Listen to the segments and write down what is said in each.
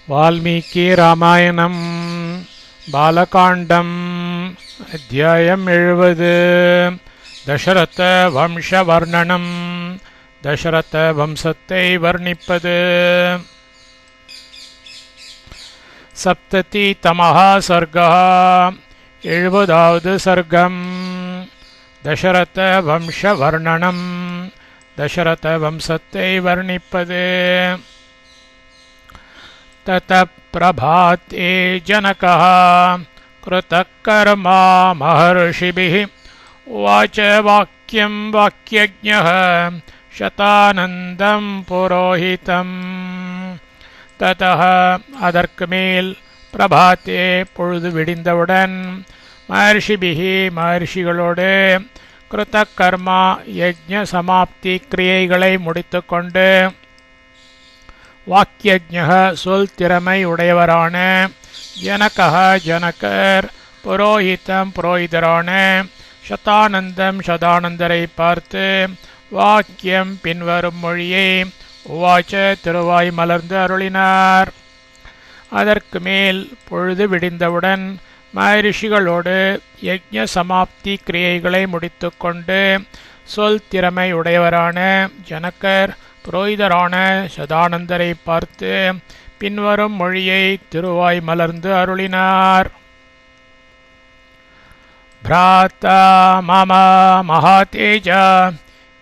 வால்மீகி ராமாயணம் பாலகாண்டம் அத்தியாயம் 70 தசரத வம்ச வர்ணனம். தசரத வம்சத்தை வர்ணிப்பது. சப்ததி தமஹா சர்கா 70வது சர்க்கம். தசரத வம்ச வர்ணனம். தசரத வம்சத்தை வர்ணிப்பது. ततः प्रभाते जनकः कृतः कर्मा महर्षिभिः उवाच वाक्यं वाक्यज्ञः शतानन्दं पुरोहितम्. ततः அதற்குமேல் பிரபாத்தே பொழுது விடிந்தவுடன் மகர்ஷிபிகி மகர்ஷிகளோடு கிருத கர்மா யஜ்ஞ சமாப்தி கிரியைகளை முடித்து கொண்டு வாக்கியஜ்ஞः சொல் திறமை உடையவரான ஜனகः ஜனகர் புரோஹிதம் புரோஹிதரான சதானந்தம் சதானந்தரை பார்த்து வாக்கியம் பின்வரும் மொழியை உவாச்ச திருவாய் மலர்ந்து அருளினார். அதற்கு மேல் பொழுது விடிந்தவுடன் மகரிஷிகளோடு யஜ்ஞ சமாப்தி கிரியைகளை முடித்து கொண்டு சொல் திறமை உடையவரான ஜனகர் புரோஹிதரான சதானந்தரை பார்த்து பின்வரும் மொழியை திருவாய் மலர்ந்து அருளினார். பிராத்தா மம மகாதேஜ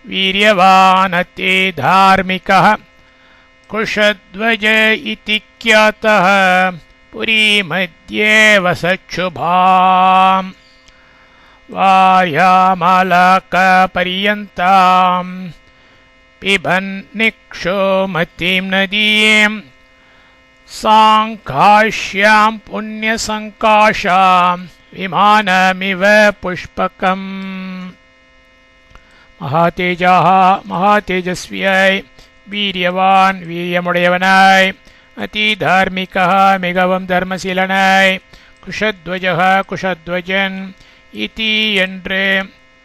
வீரியவானதி தார்மிகः குஷத்வஜ இதி க்யாதः புரி மத்யே வசச்சுபாம் வாயாமலக பரியந்தாம் பிபன் நிக்ஷோமதீம் நதீம் சாங்காஷ்யாம் புண்ணியசங்காஷாம் விமானமிவ புஷ்பகம். மகாதேஜாः மகாதேஜஸ்வியாய் வீரியவான் வீரியமுடையவனாய் அதி தார்மிகः மிகவும் தர்மசீலனாய் குஷத்வஜः குஷத்வஜன் இதி என்று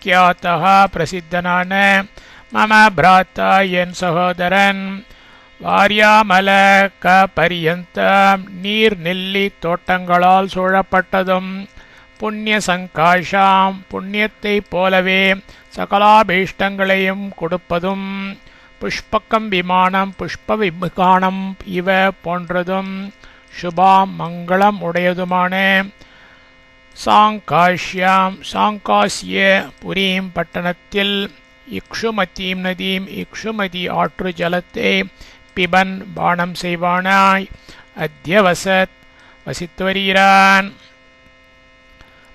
க்யாதः பிரசித்தனான மம பிராத்தா என் சகோதரன் வாரியாமலக பரியந்தம் நீர் நெல்லி தோட்டங்களால் சூழப்பட்டதும் புண்ணிய சங்காஷாம் புண்ணியத்தை போலவே சகலாபீஷ்டங்களையும் கொடுப்பதும் புஷ்பக்கம் விமானம் புஷ்ப விமானம் இவ போன்றதும் சுபாம் மங்களம் உடையதுமான சாங்காஷ்யாம் சாங்காசிய புரீம் பட்டணத்தில் இக்ஷுமதீம் நதீம் இக்ஷுமதி ஆற்று ஜலத்தை பிபன் பானம் செய்வானாய் அத்யவசத் வசித்து வருகிறான்.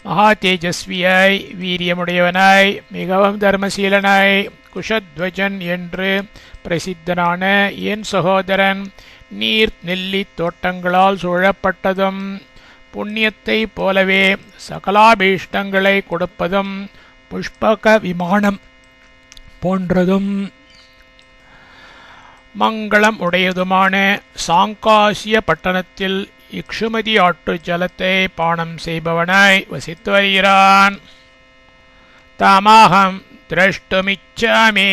மகா தேஜஸ்வியாய் வீரியமுடையவனாய் மிகவும் தர்மசீலனாய் குஷத்வஜன் என்று பிரசித்தனான என் சகோதரன் நீர் நெல்லி தோட்டங்களால் சூழப்பட்டதும் புண்ணியத்தை போலவே சகலாபீஷ்டங்களை கொடுப்பதும் புஷ்பக விமானம் போன்றதும் மங்களம் உடையதுமான சாங்காசிய பட்டணத்தில் இக்ஷுமதி ஆற்று ஜலத்தை பானம் செய்பவனாய் வசித்து வருகிறான். தமாஹம் திரஷ்டுமிச்சாமி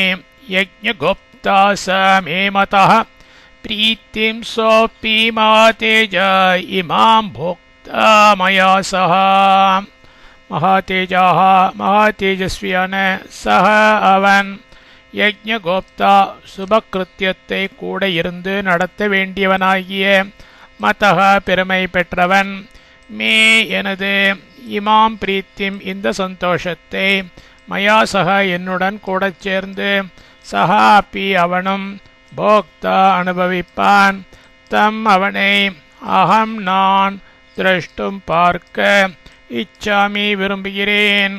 யஜ்ஞகோப்தா ச மே மதः பிரீத்திம் சோபி மகாதேஜ இமாம் போக்தா மயா சஹ. மகாதேஜாः மகாதேஜஸ்வியான சஹ அவன் யஜ்ஞகோப்தா சுபகிருத்தியத்தை கூட இருந்து நடத்த வேண்டியவனாகிய மதஹ பெருமை பெற்றவன் மே எனது இமாம் பிரீத்திம் இந்த சந்தோஷத்தை மயா சஹ என்னுடன் கூட சேர்ந்து சஹா அப்பி அவனும் போக்தா அனுபவிப்பான். தம் அவனை அகம் நான் திரஷ்டும் பார்க்க இச்சாமி விரும்புகிறேன்.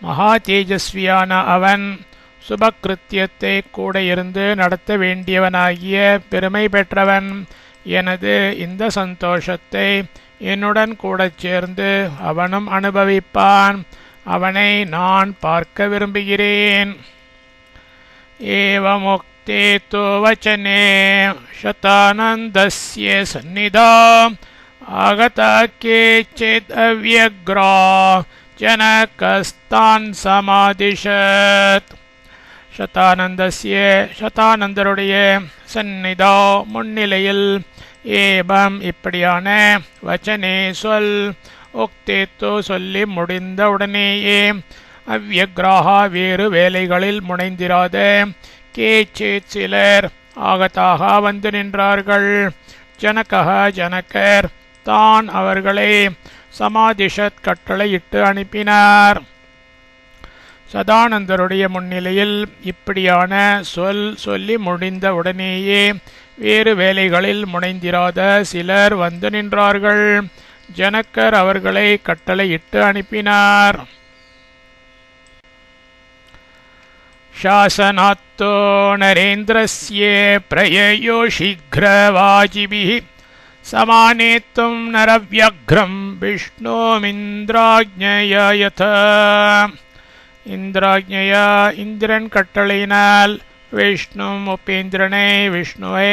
மகா தேஜஸ்வியான அவன் சுபகிருத்தியத்தை கூட இருந்து நடத்த வேண்டியவனாகிய பெருமை பெற்றவன் எனது இந்த சந்தோஷத்தை என்னுடன் கூட சேர்ந்து அவனும் அனுபவிப்பான். அவனை நான் பார்க்க விரும்புகிறேன். ஏவமுக்தே தோ வச்சனே சதானந்தஸ்ய சந்நிதா ஆகதா கேச்சித் அவ்யக்ரா जनकस्तान् समादिशत् சதானந்தஸ்ய சதானந்தருடைய சந்நிதோ முன்னிலையில் ஏபம் இப்படியான வச்சனே சொல் உக்தேத்து சொல்லி முடிந்த உடனேயே அவ்யக்ராஹா வேறு வேலைகளில் முனைந்திராத கேச்சித் சிலர் ஆகதாக வந்து நின்றார்கள். ஜனகः ஜனகர் தான் அவர்களை சமாதிஷத் கட்டளையிட்டு அனுப்பினார். சதானந்தருடைய முன்னிலையில் இப்படியான சொல்லி முடிந்த உடனேயே வேறு வேலைகளில் முனைந்திராத சிலர் வந்து நின்றார்கள். ஜனகர் அவர்களை கட்டளையிட்டு அனுப்பினார். शासनात्तो नरेन्द्रस्य प्रययो शीघ्रवाजिभिः समानेतुं नरव्याघ्रं विष्णुमिन्द्राज्ञया यथा இந்திராஜ்ஞயா இந்திரன் கட்டளையினால் விஷ்ணும் உபேந்திரனை விஷ்ணுவை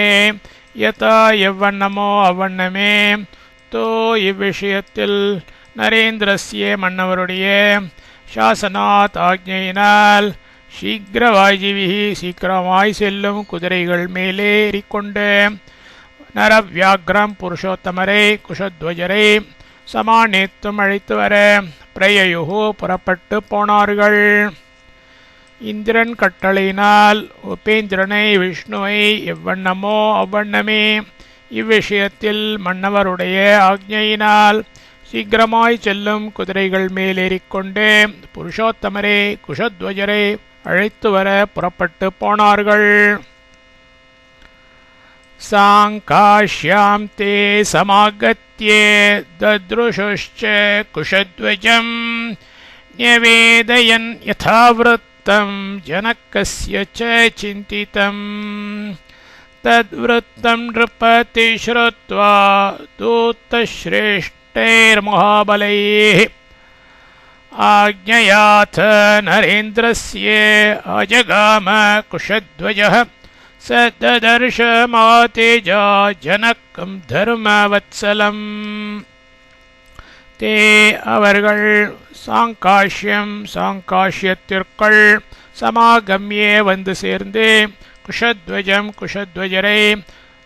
யதா எவ்வண்ணமோ அவ்வண்ணமே தோ இவ்விஷயத்தில் நரேந்திரஸ்ய மன்னவருடைய சாசனாத் ஆக்ஞையினால் சீக்கிரவாஜிவிஹி சீக்கிரமாய் செல்லும் குதிரைகள் மேலே ஏறிக்கொண்டு நரவியாக்ரம் புருஷோத்தமரை குஷத்வஜரை சமானேத்தும் அழைத்து வர பிரயயுகு புறப்பட்டு போனார்கள். இந்திரன் கட்டளையினால் உபேந்திரனை விஷ்ணுவை எவ்வண்ணமோ அவ்வண்ணமே இவ்விஷயத்தில் மன்னவருடைய ஆக்ஞையினால் சீக்கிரமாய் செல்லும் குதிரைகள் மேலேறிக்கொண்டு புருஷோத்தமரே குஷத்வஜரை அழைத்து வர புறப்பட்டு போனார்கள். சாங்காஷ்யாம் தே சமாகத்யே தத்ருஷுஷ்ச குஷத்வஜம் ன்யவேதயன் யதாவ்ருத்தம் ஜனகஸ்ய ச சிந்திதம் தத்வ்ருத்தம் நிருபதி ஸ்ருத்வா தூத்தஸ்ரேஷ்டைர்மஹாபலைः आज्ञयाथ नरेन्द्रस्य अजगाम कुशध्वजः स ददर्श मातेजा जनकं धर्मवत्सलम् ते அவர்கள் சாங்காஷ்யத்திற்குள் சமாகம்யே வந்து சேர்ந்து குஷத்வஜரை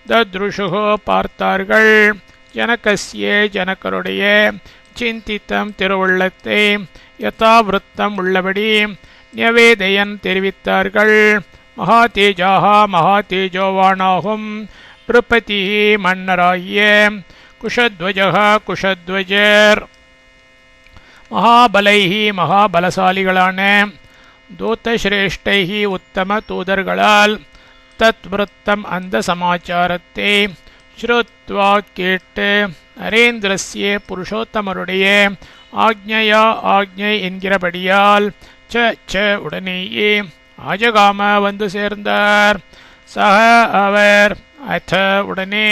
தத்ருஷுகோ பார்த்தார்கள். ஜனகஸ்ய ஜனகருடைய சிந்தித்தம் திருவுள்ளத்தை யதாவிருத்தம் உள்ளபடி ன்யவேதயன் தெரிவித்தார்கள். மகாதேஜாக மகாதேஜோவானாகும் பிருபதி மன்னராகிய குஷத்வஜக குஷத்வஜர் மகாபலைஹி மகாபலசாலிகளான தூதஸ்ரேஷ்டைஹி உத்தம தூதர்களால் தத்விருத்தம் அந்த சமாச்சாரத்தை ஸ்ருத்வா கேட்டு நரேந்திரஸ்ய புருஷோத்தமருடைய ஆக்ஞையா ஆக்ஞை என்கிறபடியால் ச உடனேயே ஆஜகாம வந்து சேர்ந்தார். சக அவர் அத உடனே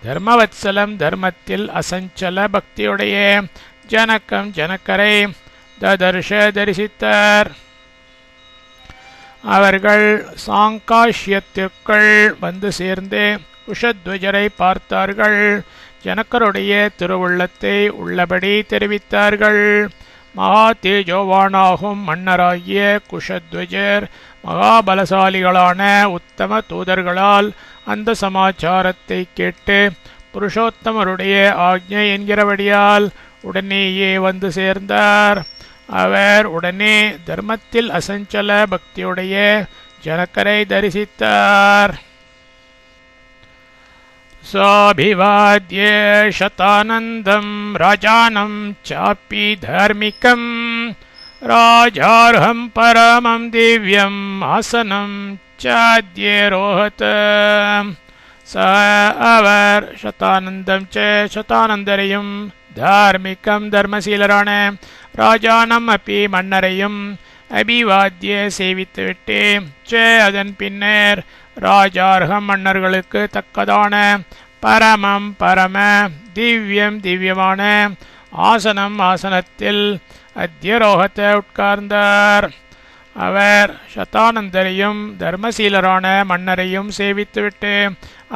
தர்மவத்சலம் தர்மத்தில் அசஞ்சல பக்தியுடைய ஜனகம் ஜனக்கரை ததர்ஷ தரிசித்தார். அவர்கள் சாங்காஷ்யத்திற்குள் வந்து சேர்ந்து குஷத்வஜரை பார்த்தார்கள். ஜனக்கருடைய திருவுள்ளத்தை உள்ளபடி தெரிவித்தார்கள். மகா தேஜோவானாகும் மன்னராகிய குஷத்வஜர் மகாபலசாலிகளான உத்தம தூதர்களால் அந்த சமாச்சாரத்தை கேட்டு புருஷோத்தமருடைய ஆக்ஞை என்கிறபடியால் உடனேயே வந்து சேர்ந்தார். அவர் உடனே தர்மத்தில் அசஞ்சல பக்தியுடைய ஜனக்கரை தரிசித்தார். சாபிவாத்ய சதானந்தம் ராஜானம் சாப்பி தார்மிகம் ராஜார்ஹம் பரமம் திவ்யம் ஆசனம் சாத்யரோஹத. அவர் சதானந்தரையும் தார்மிகம் தர்மசீலரான ராஜானம் அப்பி மன்னரையும் அபிவாத்திய சேவித்துவிட்டு அதன் பின்னர் ராஜார்ஹம் மன்னர்களுக்கு தக்கதான பரமம் பரம திவ்யம் திவ்யமான ஆசனம் ஆசனத்தில் அத்தியரோகத்தை உட்கார்ந்தார். அவர் சதானந்தரையும் தர்மசீலரான மன்னரையும் சேவித்துவிட்டு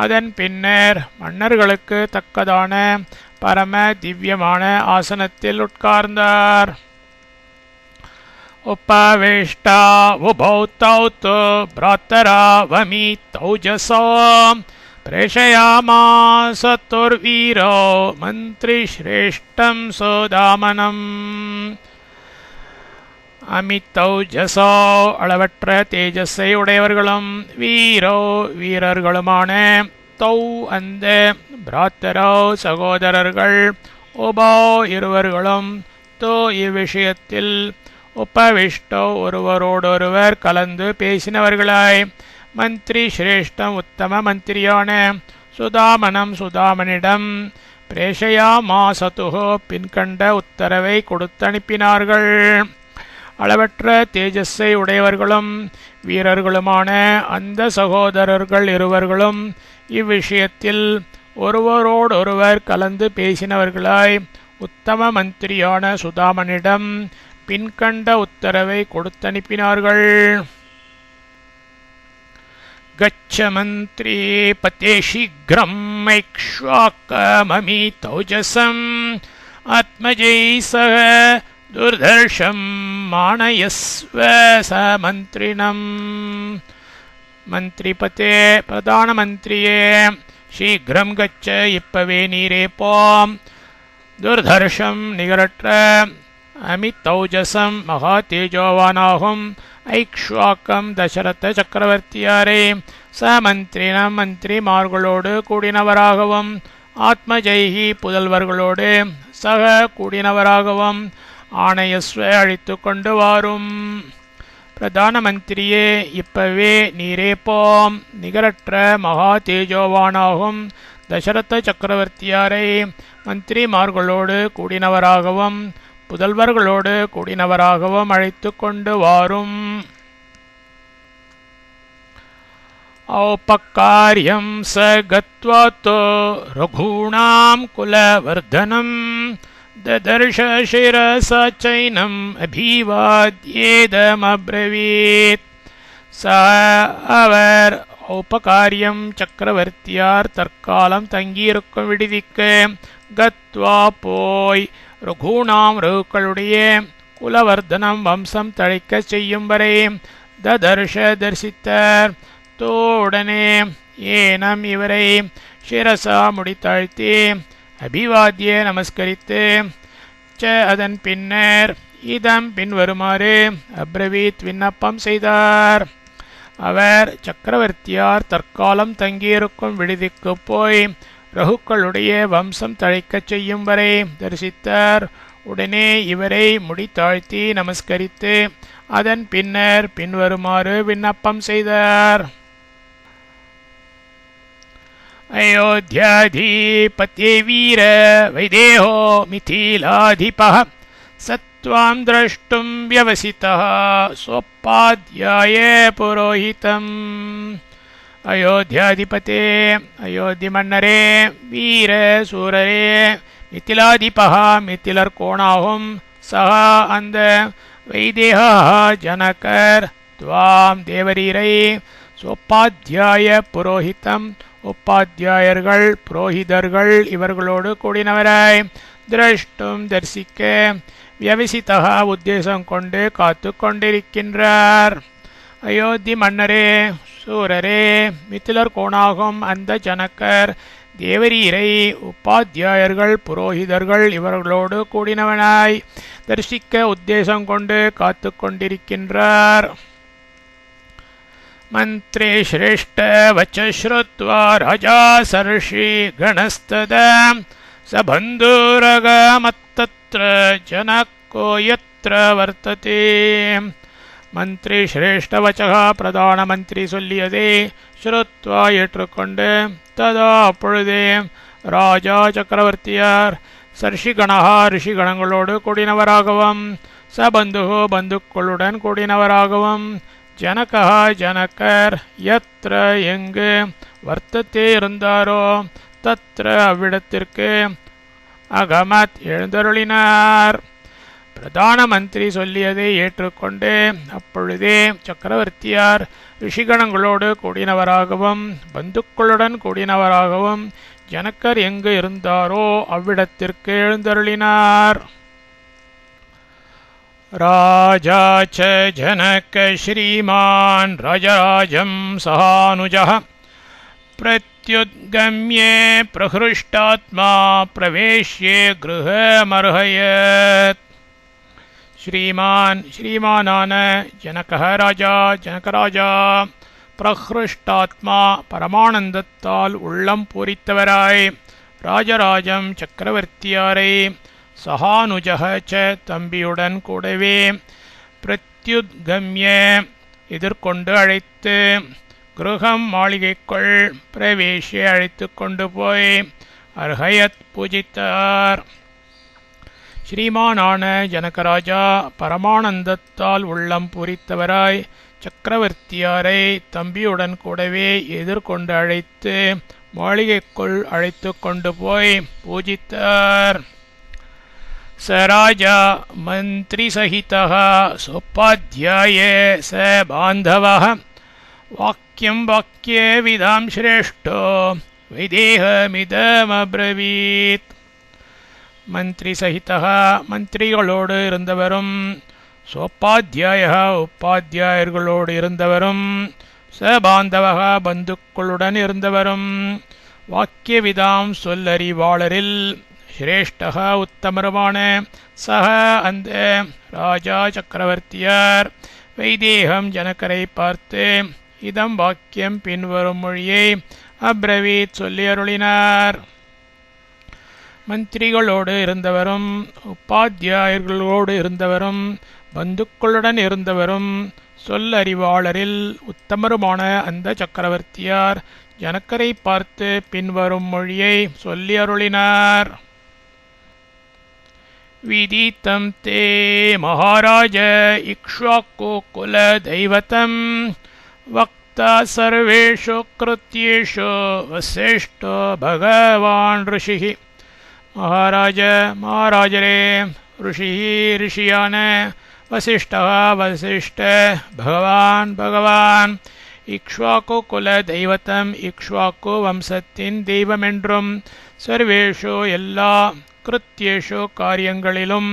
அதன் பின்னர் மன்னர்களுக்கு தக்கதான பரம திவ்யமான ஆசனத்தில் உட்கார்ந்தார். उपवेष्टा उभौ तौ तु भ्रातरावमी तौजसा प्रेषयामास तुर्वीरो मन्त्रिश्रेष्ठं सुदामनम्. அமித்தௌஜசோ அளவற்ற தேஜஸை உடையவர்களும் வீரோ வீரர்களுமான தௌ அந்த பிராத்தரோ சகோதரர்கள் உபோ இருவர்களும் தோ இவ்விஷயத்தில் உபவிஷ்டோ ஒருவரோடொருவர் கலந்து பேசினவர்களாய் மந்திரி சிரேஷ்டம் உத்தம மந்திரியான சுதாமனம் சுதாமனிடம் பிரேஷயாமாசதுஹோ பின்கண்ட உத்தரவை கொடுத்தனுப்பினார்கள். அளவற்ற தேஜஸை உடையவர்களும் வீரர்களுமான அந்த சகோதரர்கள் இருவர்களும் இவ்விஷயத்தில் ஒருவரோடொருவர் கலந்து பேசினவர்களாய் உத்தம மந்திரியான சுதாமனிடம் பின்கண்ட உத்தரவை கொடுத்தனுப்பினார்கள். கச்ச மந்திரி பதே சீக்ரம் ஐக்ஷ்வாக்கமமி தௌஜசம் ஆத்மஜை சக துர்தர்ஷம் மானயஸ்வ சமந்திரிணம். மந்திரிபதே பிரதான மந்திரியே சீக்கிரம் கச்ச இப்பவே நீரே போம். துர்தர்ஷம் நிகரற்ற அமித்தௌஜசம் மகா தேஜோவானாகும் ஐக்ஷ்வாக்கம் தசரத சக்கரவர்த்தியாரே சமந்திரினம் மந்திரிமார்களோடு கூடினவராகவும் ஆத்மஜைகி புதல்வர்களோடு சக கூடினவராகவும் ஆணையஸ்வ அழைத்து கொண்டு வாரும். பிரதான மந்திரியே இப்பவே நீரே போம். நிகரற்ற மகா தேஜோவானாகும் தசரத சக்கரவர்த்தியாரை மந்திரிமார்களோடு கூடினவராகவும் புதல்வர்களோடு கூடினவராகவும் அழைத்து கொண்டு வாரும். ஔபக்காரியம் ச கத்வா தோ ரகுணாம் குலவர்தனம் ददर्श शिरस चैनम् अभिवाद्येदमब्रवीत्. स அவர் ஔபகாரியம் சக்கரவர்த்தியார் தற்காலம் தங்கியிருக்கும் விடுதிக்கு கத்வா போய் ரகுணாம் ரகுக்களுடைய குலவர்தனம் வம்சம் தழைக்க செய்யும் வரை ததர்ஷ தரிசித்தார். தோடனே ஏனம் இவரை சிரசா முடித்தாழ்த்தி அபிவாத்திய நமஸ்கரித்து ச அதன் பின்னர் இதம் பின்வருமாறு அப்ரவீத் விண்ணப்பம் செய்தார். அவர் சக்கரவர்த்தியார் தற்காலம் தங்கியிருக்கும் விடுதிக்கு போய் ரகுக்களுடைய வம்சம் தழைக்கச் செய்யும் வரை தரிசித்தார். உடனே இவரை முடித்தாழ்த்தி நமஸ்கரித்து அதன் பின்னர் பின்வருமாறு விண்ணப்பம் செய்தார். अयोध्याधिपते वीर वैदेहो मिथिलाधिपः सत्वां द्रष्टुं व्यवसितः स्वोपाध्याय पुरोहितम्. अयोध्याधिपते अयोध्य मन्नरे वीर सूररे मिथिलाधिपः मिथिलर कोणाहुं सह अंद वैदेहः जनकर त्वां देवरीरै स्वोपाध्याय पुरोहितम् உபாத்தியாயர்கள் புரோஹிதர்கள் இவர்களோடு கூடினவராய் திரஷ்டும் தரிசிக்க வியவசிதா உத்தேசம் கொண்டு காத்து கொண்டிருக்கின்றார். அயோத்தி மன்னரே சூரரே மித்திலர் கோணாகும் அந்த ஜனக்கர் தேவரீரை உபாத்தியாயர்கள் புரோஹிதர்கள் இவர்களோடு கூடினவனாய் தரிசிக்க உத்தேசம் கொண்டு காத்து கொண்டிருக்கின்றார். मंत्रे श्रेष्ठ वच श्रुत्वा राजा सर्षि गणस्तदा सबन्धुरगमत्तत्र जनको यत्र वर्तते. मंत्री श्रेष्ठ वचः प्रधान मंत्री சொல்லியதே ஸ்ருத்வா ஏற்றுக்கொண்டு ததா அப்பொழுதே ராஜா சக்கரவர்த்தியார் சர்ஷிகணஹா ரிஷிகணங்களோடு கூடினவராகவும் சபந்து பந்துக்களுடன் கூடினவராகவும் ஜனகா ஜனகர் யத்ர எங்கு வர்த்தத்தே இருந்தாரோ தத்ர அவ்விடத்திற்கு அகமத் எழுந்தருளினார். பிரதான மந்திரி சொல்லியதை ஏற்றுக்கொண்டு அப்பொழுதே சக்கரவர்த்தியார் ரிஷிகணங்களோடு கூடினவராகவும் பந்துக்களுடன் கூடினவராகவும் ஜனகர் எங்கு இருந்தாரோ அவ்விடத்திற்கு எழுந்தருளினார். राजा च जनक श्रीमान् राजराजं सहानुजः प्रत्युद्गम्ये प्रहृष्टात्मा प्रवेश्ये गृहमर्हयत्. श्रीमानान जनकः जनकराजा பிரஹ்ருஷ்டாத்மா பரமானந்தத்தால் உள்ளம் பூரித்தவராய் ராஜராஜம் சக்கரவர்த்தியாரை சஹானுஜக ச தம்பியுடன் கூடவே பிரத்யுத்கம்ய எதிர்கொண்டு அழைத்து கிருஹம் மாளிகைக்குள் பிரவேசி அழைத்து கொண்டு போய் அர்ஹயத் பூஜித்தார். ஸ்ரீமானான ஜனகராஜா பரமானந்தத்தால் உள்ளம் பூரித்தவராய் சக்கரவர்த்தியாரை தம்பியுடன் கூடவே எதிர்கொண்டு அழைத்து மாளிகைக்குள் அழைத்து கொண்டு போய் பூஜித்தார். ச ராஜா மந்திரி சகிதः சோபாத்யாய ச பாந்தவः வாக்கியம் வாக்கியே விதாம் சிரேஷ்டோ வைதேகமிதமப்ரவீத். மந்திரி சகிதः மந்திரிகளோடு இருந்தவரும் சோபாத்தியாய உபாத்தியாயர்களோடு இருந்தவரும் சபாந்தவக பந்துக்களுடன் இருந்தவரும் வாக்கியவிதாம் சொல்லறிவாளரில் சிரேஷ்டக உத்தமருமான சக அந்த ராஜா சக்கரவர்த்தியார் வைதேகம் ஜனகரை பார்த்து இதம் வாக்கியம் பின்வரும் மொழியை அப்ரவீத் சொல்லி அருளினார். மந்திரிகளோடு இருந்தவரும் உபாத்தியாயர்களோடு இருந்தவரும் பந்துக்களுடன் இருந்தவரும் சொல்லறிவாளரில் உத்தமருமான அந்த சக்கரவர்த்தியார் ஜனகரை பார்த்து பின்வரும் மொழியை சொல்லி அருளினார். விதித்தம் தே மகாராஜ இக்ஷ்வாக்கு குல தெய்வதம் வக்தா சர்வேஷு கிருத்யேஷு வசிஷ்டோ பகவான் ரிஷிஹி. மகாராஜரே ரிஷியான வசிஷ்ட பகவான் இக்ஷ்வாக்கு குல தெய்வத்தம் இக்ஷ்வாக்கு வம்சத்தின் தெய்வமென்றும் சர்வேஷு எல்லா கிருத்யேஷு காரியங்களிலும்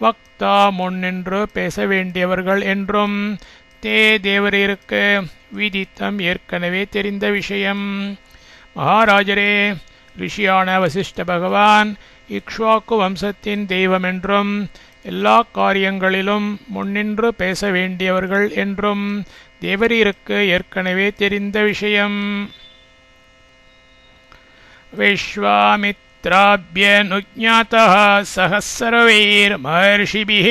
வக்தா முன்னின்று பேச வேண்டியவர்கள் என்றும் தே தேவரீருக்கு விதித்தம் ஏற்கனவே தெரிந்த விஷயம். மகாராஜரே ரிஷியான வசிஷ்ட பகவான் இக்ஷ்வாக்கு வம்சத்தின் தெய்வமென்றும் எல்லா காரியங்களிலும் முன்னின்று பேச வேண்டியவர்கள் என்றும் தேவரீருக்கு ஏற்கனவே தெரிந்த விஷயம். விஸ்வாமித்ராப்யனுஜ்ஞாதः சஹஸ்ரவைர் மஹர்ஷிபிः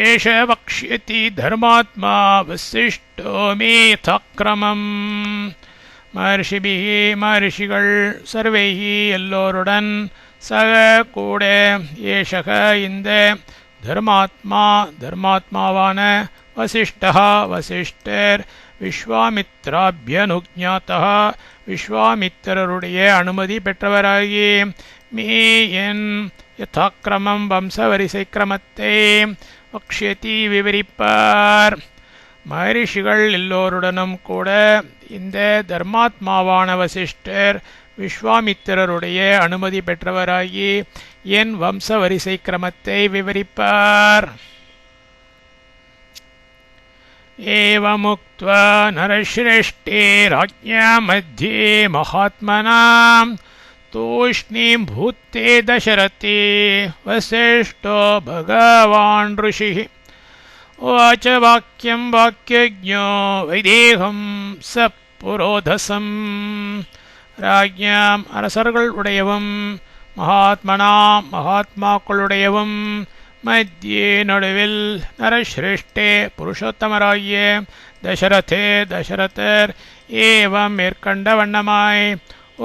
ஏஷ வக்ஷ்யதி தர்மாத்மா வசிஷ்டோ மே யதாக்ரமம். மகர்ஷிகள் சர்வைஹி எல்லோருடன் சக கூட ஏஷக இந்த தர்மாத்மாவான வசிஷ்டர் விஸ்வாமித்ராப்யனுஜ்ஞாதः விஸ்வாமித்திரருடைய அனுமதி பெற்றவராகி மே என் யதாக்கிரமம் வம்ச வரிசை கிரமத்தை வக்ஷ்யதி விவரிப்பார். மகரிஷிகள் எல்லோருடனும் கூட இந்த தர்மாத்மாவான வசிஷ்டர் விஸ்வாமித்திரருடைய அனுமதி பெற்றவராகி என் வம்ச வரிசை கிரமத்தை விவரிப்பார். ஏவமுக்த்வா நரஸ்ரேஷ்டே ராஜ்ஞா மத்யே மகாத்மனாம் தூஷ்ணீம் பூத்தே தசரதே வசிஷ்டோ பகவான் ரிஷிः. உவாச்ச வாக்கியம் வாக்கியஜ்ஞோ வைதேகம் ச புரோதசம். ராஜ்ஞாம் அரசர்கள் உடையவும் மகாத்மாக்களுடையவும் மத்தியே நடுவில் நரஸ்ரேஷ்டே புருஷோத்தமராகிய தசரதர் ஏவம் மேற்கண்ட வண்ணமாய்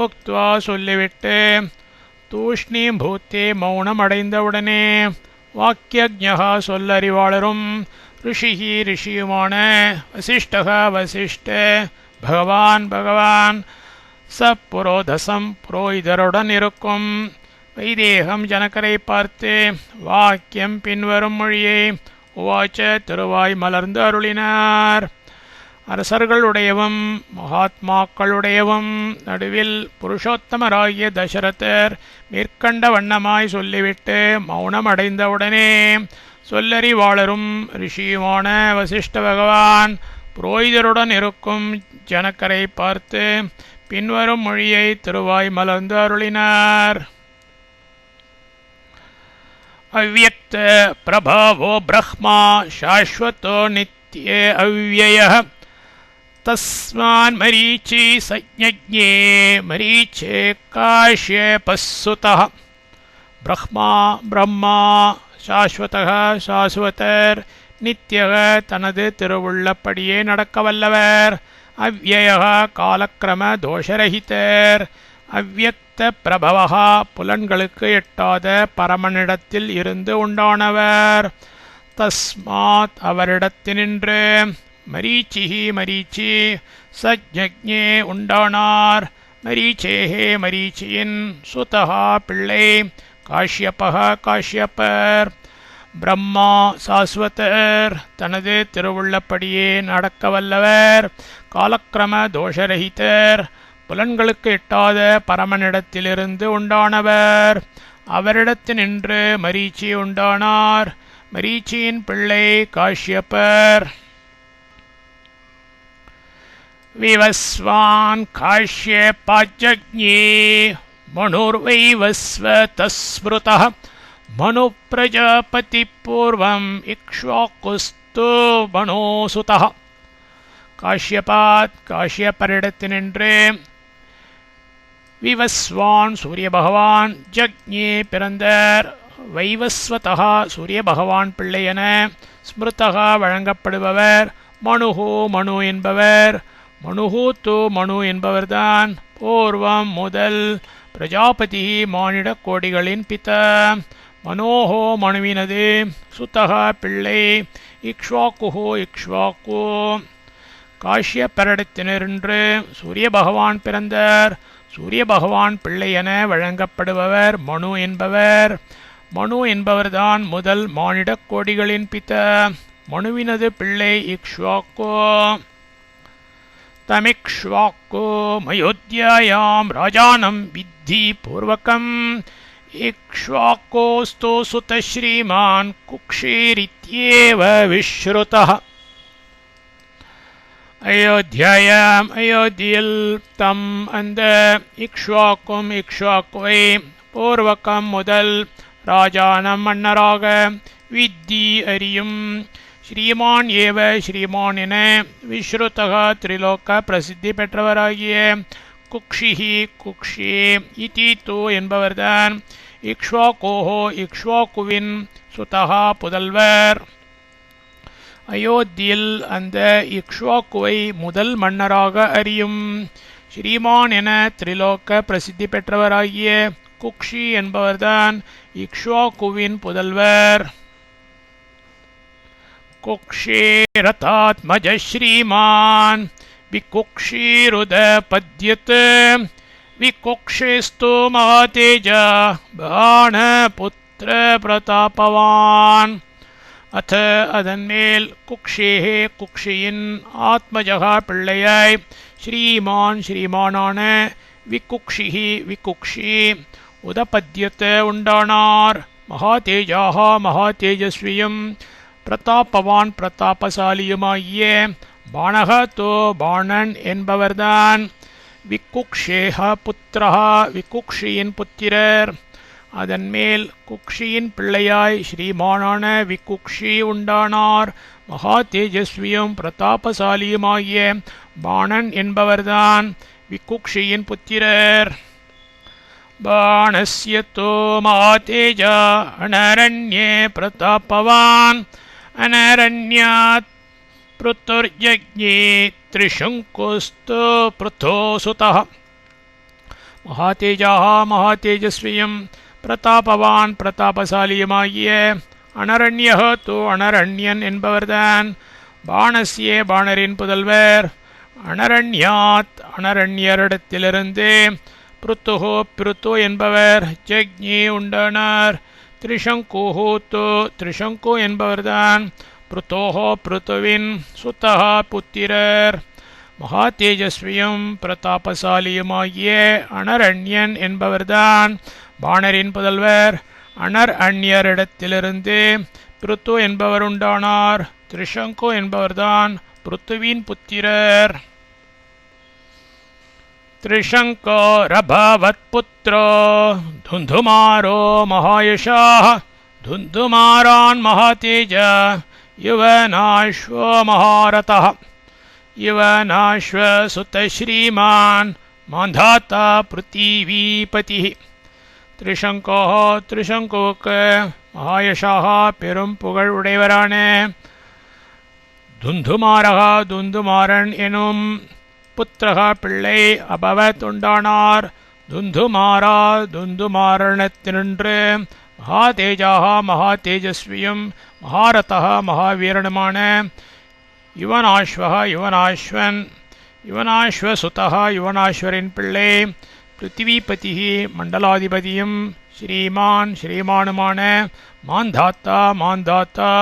உக்த்வா சொல்லிவிட்டு தூஷ்ணீம் பூத்தே மௌனம் அடைந்தவுடனே வாக்கியஜ்ஞா சொல்லறிவாளரும் ரிஷியுமான வசிஷ்ட பகவான் ச புரோதசம் புரோகிதருடன் இருக்கும் வைதேகம் ஜனகரை பார்த்து வாக்கியம் பின்வரும் மொழியை உவாச்ச திருவாய் மலர்ந்து அருளினார். அரசர்களுடையவும் மகாத்மாக்களுடையவும் நடுவில் புருஷோத்தமராகிய தசரதர் மேற்கண்ட வண்ணமாய் சொல்லிவிட்டு மௌனம் அடைந்தவுடனே சொல்லறிவாளரும் ரிஷியுமான வசிஷ்ட பகவான் புரோகிதருடன் இருக்கும் ஜனக்கரை பார்த்து பின்வரும் மொழியை திருவாய் மலர்ந்து அருளினார். அவ்யக்த பிரபாவோ பிரம்மா சாஸ்வதோ நித்யே அவ்யயः தஸ்மான் மரீச்சி சஞ்ஞே மரீச்சே காஷ்யபः சுதः. பிரம்மா சாஸ்வதः சாஸ்வதர், நித்யக தனது திருவுள்ளப்படியே நடக்க வல்லவர், அவ்யயः காலக்கிரம தோஷரஹிதர், அவ்யக்த பிரபவः புலன்களுக்கு எட்டாத பரமனிடத்தில் இருந்து உண்டானவர், தஸ்மாத் அவரிடத்தினின்று மரீச்சிஹி மரீச்சி சஜ்ஞே உண்டானார், மரீச்சேஹே மரீச்சியின் சுதஹா பிள்ளை, காஷ்யபः காஷ்யப்பர். பிரம்மா சாஸ்வதர், தனது திருவுள்ளப்படியே நடக்க வல்லவர், காலக்கிரம தோஷரஹிதர், புலன்களுக்கு எட்டாத பரமனிடத்திலிருந்து உண்டானவர், அவரிடத்தினின்று மரீச்சி உண்டானார், மரீச்சியின் பிள்ளை காஷ்யப்பர். விவஸ்வான் காஷ்யபாஜ்ஞே மனுர்வைவஸ்வதः ஸ்மிருதः, மனு பிரஜாபதி பூர்வம் இக்ஷ்வாகுஸ்து மனோசுதः. காஷ்யபாத் காஷ்யப்பரிடத்தினின்று விவஸ்வான் சூரிய பகவான், ஜக்ஞே பிறந்தார், வைவஸ்வதா சூரிய பகவான் பிள்ளை என, ஸ்மிருதா வழங்கப்படுபவர், மனுஹு மனு என்பவர், மனுஹு து மனு என்பவர்தான், பூர்வம் முதல், பிரஜாபதி மானிட கோடிகளின் பிதா, மனோஹோ மனுவினது, சுதா பிள்ளை, இக்ஷ்வாக்குஹோ இக்ஷ்வாக்கு. காஷ்யப்பரிடத்தினின்று சூரிய பகவான் பிறந்தார், சூரிய பகவான் பிள்ளை என வழங்கப்படுபவர் மனு என்பவர், மனு என்பவர்தான் முதல் மானிட கோடிகளின் பிதா, மனுவினது பிள்ளை இக்ஷ்வாக்கு. தமிக்ஷ்வாக்கு மயோத்யாயாம் ராஜானம் வித்தி பூர்வகம், இக்ஷ்வாக்கோஸ்து சுத ஸ்ரீமான் குக்ஷீரித்யேவ விஸ்ருதः. அயோத்தியில் தம் அந்த இக்ஷ்வாக்கும் இக்ஷ்வாக்குவை பூர்வகம் முதல், ராஜானம் மன்னராக, வித்தி அறியும், ஸ்ரீமான் ஏவ ஸ்ரீமான் என, விஸ்ருதக திரிலோக பிரசித்தி பெற்றவராகிய, குக்ஷிஹி குக்ஷி இதி து என்பவர்தான், இக்ஷ்வாக்கோஹோ இக்ஷ்வாக்குவின் சுதஹா புதல்வர். அயோத்தியில் அந்த இக்ஷ்வாக்குவை முதல் மன்னராக அறியும், ஸ்ரீமான் என திரிலோக பிரசித்தி பெற்றவராகிய குக்ஷி என்பவர்தான் இக்ஷ்வாக்குவின் புதல்வர். குக்ஷீரதாத்மஜ ஸ்ரீமான் விகுக்ஷீருதபத்யத், விகுக்ஷேஸ்து மகாதேஜ பாணபுத்திர பிரதாபவான். அத அதன்மேல் குக்ஷேஹே குக்ஷியின் ஆத்மஜகா பிள்ளையாய், ஸ்ரீமான் ஸ்ரீமானான, விகுக்ஷிஹி விகுக்ஷி உதபத்யத் உண்டானார், மகாதேஜாக மகாதேஜஸ்வியும், பிரதாபவான் பிரதாபசாலியுமாகிய, பாணக தோ பாணன் என்பவர்தான், விகுக்ஷேஹ புத்திரஹ விகுக்ஷியின் புத்திரர். அதன்மேல் குக்ஷியின் பிள்ளையாய் ஸ்ரீமானான விகுக்ஷி உண்டானார், மகா தேஜஸ்வியும் பிரதாபசாலியுமாகிய பாணன் என்பவர்தான் விகுக்ஷியின் புத்திரர். பாணஸ்ய தோ மகாதேஜ அனரண்யே பிரதாபவான், அனரண்யாத் பிருத்துர்ஜக்ஞே த்ரிஷங்குஸ்து பிருத்தோசுதः. மகாதேஜாக மகாதேஜஸ்வியும் பிரதாபவான் பிரதாபசாலியுமாகிய அனரண்யः தோ அனரண்யன் என்பவர்தான் பாணஸ்யே பாணரின் புதல்வர். அனரண்யாத் அனரண்யரிடத்திலிருந்து பிருத்துஹோ பிருத்து என்பவர் ஜக்ஞி உண்டானார். த்ரிஷங்குஹு தோ த்ரிஷங்கு என்பவர்தான் பிருத்தோஹோ பிருத்துவின் சுத்தஹ புத்திரர். மகா தேஜஸ்வியும் பிரதாபசாலியுமாகிய அனரண்யன் என்பவர்தான் பாணரின் புதல்வர். அனர் அந்நியரிடத்திலிருந்து பிருத்து என்பவர் உண்டானார். திரிசங்கு என்பவர்தான் பிருத்துவின் புத்திரர். त्रिशङ्को रभवत्पुत्रो धुन्धुमारो महायशाः धुन्धुमारान् महातेज युवनाश्वो महारथः युवनाश्वसुतश्रीमान् मान्धाता पृथिवीपतिः. त्रिशङ्कुக்கு महायशाः பெரும் புகழ் உடையவரான துந்துமாரகா துந்துமாரன் எனும் புத்திரகா பிள்ளை அபவத் உண்டானார். துந்துமாரா துந்துமாரணத்தினின்று மகாதேஜாக மகாதேஜஸ்வியும் மகாரதா மகாவீரனுமான யுவனாஸ்வக யுவனாஸ்வன் யுவனாஸ்வசுதா யுவனாஸ்வரின் பிள்ளை பிருத்திவிபதி மண்டலாதிபதியும் ஸ்ரீமான் ஸ்ரீமானுமான மாந்தாத்தா மாந்தாத்தா.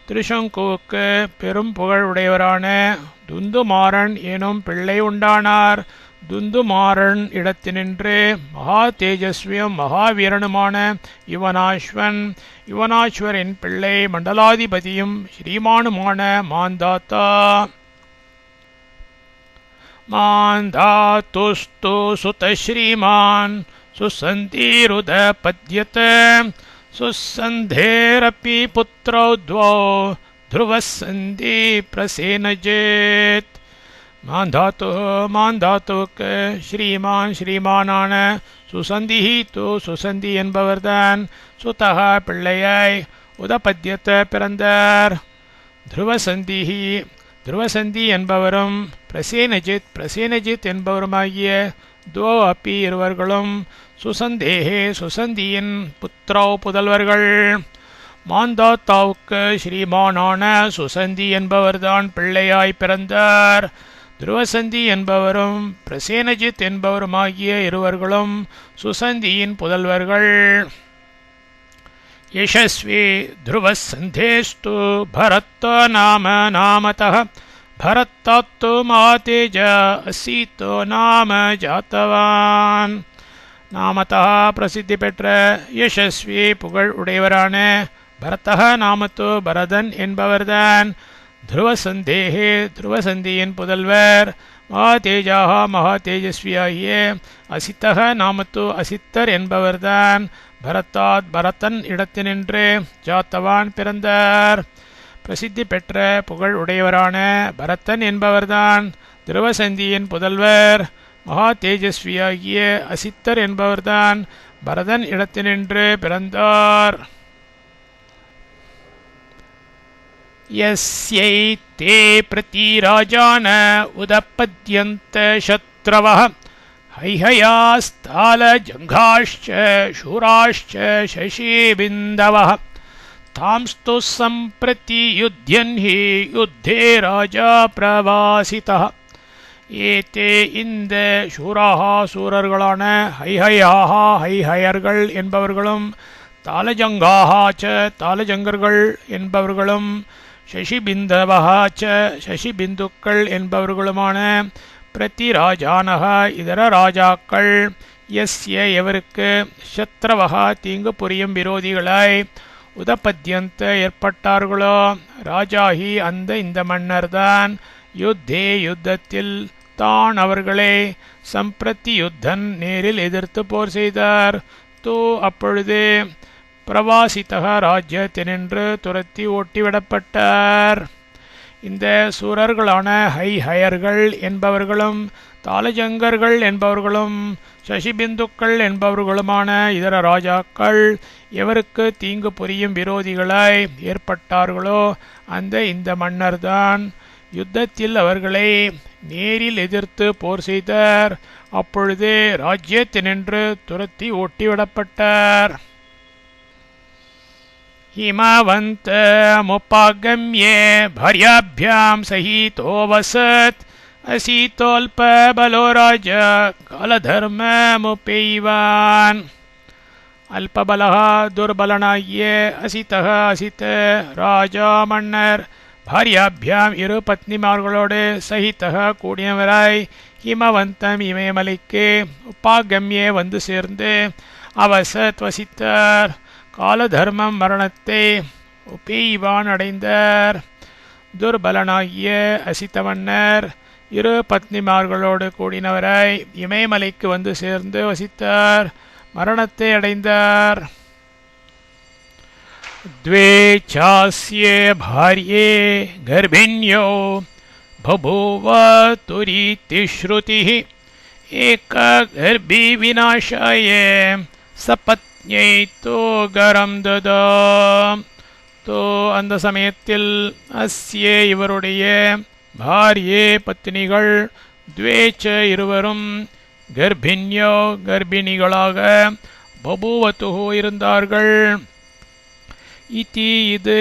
திரிசங்குவுக்கு பெரும் புகழ் உடையவரான துந்துமாரன் எனும் பிள்ளை உண்டானார். துந்துமாரன் இடத்தினின்று மகா தேஜஸ்வியும் மகாவீரனுமான யுவனாஸ்வன் யுவனாஸ்வரின் பிள்ளை மண்டலாதிபதியும் ஸ்ரீமானுமான மாந்தாத்தா. மாந்தாத்துஸ்து சுதஸ்ரீமான் சுசந்திருதபத்யத சுசந்தேரப்பி புத்ரௌ த்வௌ ध्रुवसन्धि प्रसेनजेत. மாந்தாத்துவுக்கு ஸ்ரீமான் ஸ்ரீமானான சுசந்தி சுசந்தி என்பவர்தான் சுதக பிள்ளையாய் உதபத்யத்த பிறந்தார். துருவசந்தி துருவசந்தி என்பவரும் பிரசேனஜித் பிரசேனஜித் என்பவருமாகிய துவோ அப்பி இருவர்களும் சுசந்தேகே சுசந்தியின் புத்திரௌ புதல்வர்கள். மாந்தாத்தாவுக்கு ஸ்ரீமானான சுசந்தி என்பவர்தான் பிள்ளையாய் பிறந்தார். துருவசந்தி என்பவரும் பிரசேனஜித் என்பவருமாகிய இருவர்களும் சுசந்தியின் புதல்வர்கள். யசஸ்வி துருவசந்தேஸ்து பரத்த நாம நாமதः பரத்தாத்து மாதேஜ அசீத்தோ நாம ஜாத்தவான். நாமதா பிரசித்தி பெற்ற யசஸ்வி புகழ் உடையவரான பரதः நாமத்து பரதன் என்பவர்தான் துருவசந்தேகே துருவசந்தியின் புதல்வர். மகாதேஜாக மகாதேஜஸ்வியாகிய அசித்தக நாமத்து அசித்தர் என்பவர்தான் பரத்தாத் பரதன் இடத்தினின்று ஜாத்தவான் பிறந்தார். பிரசித்தி பெற்ற புகழ் உடையவரான பரதன் என்பவர்தான் துருவசந்தியின் புதல்வர். மகா தேஜஸ்வியாகிய அசித்தர் என்பவர்தான் பரதன் இடத்தினின்று பிறந்தார். யஸ்யைதே பிரதிராஜான உதபத்யந்த சத்ரவः ஹைஹயாஸ்தாலஜங்காश्च शूराश्च शशिबिन्दवः தாம்ஸ்து சம்பிரதி யுத்யன் ஹி யுத்தே ராஜா பிரவாசிதः. ஏதே இந்த சூராஹா சூரர்களான ஹைஹயாஹா ஹைஹயர்கள் என்பவர்களும் தாலஜங்காஹா ச தாலஜங்கர்கள் என்பவர்களும் சசிபிந்தவஹா ச சசிபிந்துக்கள் என்பவர்களுமான பிரதிராஜானஹ இதர ராஜாக்கள். யஸ்ய எவருக்கு சத்ரவஹா தீங்கு புரியும் விரோதிகளாய் உதபத்யந்த ஏற்பட்டார்களோ ராஜாஹி அந்த இந்த மன்னர்தான் யுத்தே யுத்தத்தில் தான் அவர்களை சம்பிரத்தி யுத்தன் நேரில் எதிர்த்து போர் செய்தார். தூ அப்பொழுது பிரவாசித்தக ராஜ்யத்தினின்று துரத்தி ஓட்டிவிடப்பட்டார். இந்த சூரர்களான ஹைஹயர்கள் என்பவர்களும் தாலஜங்கர்கள் என்பவர்களும் சசிபிந்துக்கள் என்பவர்களுமான இதர ராஜாக்கள் எவருக்கு தீங்கு புரியும் விரோதிகளாய் ஏற்பட்டார்களோ அந்த இந்த மன்னர்தான் யுத்தத்தில் அவர்களை நேரில் எதிர்த்து போர் செய்தார். அப்பொழுது ராஜ்யத்தினின்று துரத்தி ஓட்டிவிடப்பட்டார். ஹிமவந்த முப்பாகம்யே பார்யாभ्याम् சஹிதோ வசத் அசீதோல்பபலோ ராஜா காலதர்மமுபைவான். அல்பபலः துர்பலனாகிய அசிதः அசித ராஜா மன்னர் பாரியாபியாம் இரு பத்னிமார்களோடு சகிதக கூடியவராய் ஹிமவந்தம் இமயமலைக்கு உப்பாகம்யே வந்து சேர்ந்து அவசத் வசித்தார். காலதர்மம் மரணத்தை உபேய்வான் அடைந்தார். துர்பலனாகிய அசித்தவன்னர் இரு பத்னிமார்களோடு கூடினவராய் இமயமலைக்கு வந்து சேர்ந்து வசித்தார். மரணத்தை அடைந்தார். द्वे चास्ये भार्ये गर्भिण्यो बभूव तुरीति श्रुतिः एकगर्भी विनाशाय सपत्न्यै तो गरं ददा. तो அந்த சமயத்தில் அஸ்யே இவருடைய பாரியே பத்தினிகள் துவேச்ச இருவரும் கர்ப்பிண்யோ கர்ப்பிணிகளாக பபூவத்துஹு இருந்தார்கள். இதி இது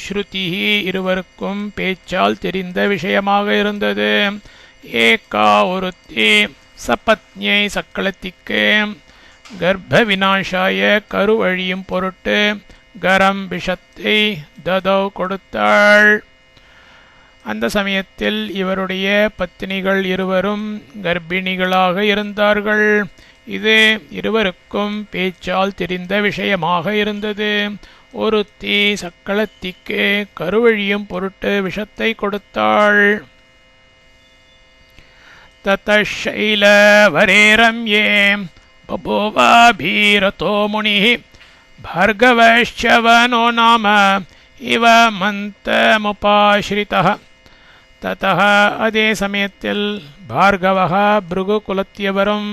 ஸ்ருதி இருவருக்கும் பேச்சால் தெரிந்த விஷயமாக இருந்தது. ஏகா ஒருத்தி சபத்ஞை சக்களத்திக்கு கர்ப்ப விநாசாய கருவழியும் பொருட்டு கரம் விஷத்தை ததௌ கொடுத்தாள். அந்த சமயத்தில் இவருடைய பத்தினிகள் இருவரும் கர்ப்பிணிகளாக இருந்தார்கள். இது இருவருக்கும் பேச்சால் தெரிந்த விஷயமாக இருந்தது. ஒருத்தி சக்களத்திக்கு கருவழியும் பொருட்டு விஷத்தை கொடுத்தாள். ததஷைல வரேரம்யே பபூவாபீரதோ முனிः பார்கவश्चवनो நாம இவ மந்தமுபாஸ்ரிதः. ததः அதே சமயத்தில் பார்கவः பிருகு குலத்தியவரும்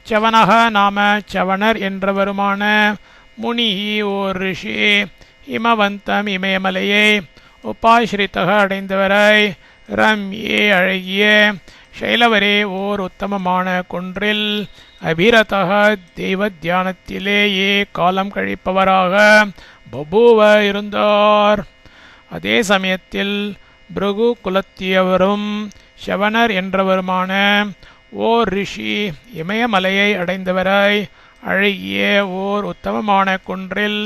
சவனः நாம சவனர் என்றவருமான முனி ஓர் ரிஷி இமவந்தம் இமயமலையை உபாஸ்ரிதக அடைந்தவராய் ரம்யே அழகிய சைலவரே ஓர் உத்தமமான குன்றில் அபிரதக தெய்வ தியானத்திலேயே காலம் கழிப்பவராக பபூவ இருந்தார். அதே சமயத்தில் பிருகு குலத்தியவரும் சவனர் என்றவருமான ஓர் ரிஷி இமயமலையை அடைந்தவராய் அழகிய ஓர் உத்தமமான குன்றில்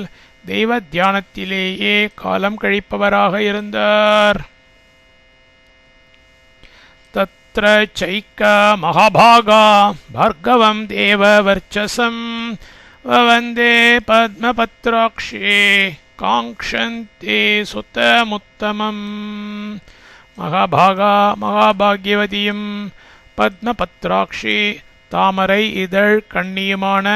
தெய்வ தியானத்திலேயே காலம் கழிப்பவராக இருந்தார். தத்ர சைக்கா மகாபாகா பார்கவம் தேவ வர்ச்சசம் வவந்தே பத்மபத்ராக்ஷே காங்க்ஷந்தே சுத்தமுத்தமம். மகாபாகா மகாபாகியவதியும் பத்மபத்ராக்ஷி தாமரை இதழ் கண்ணியுமான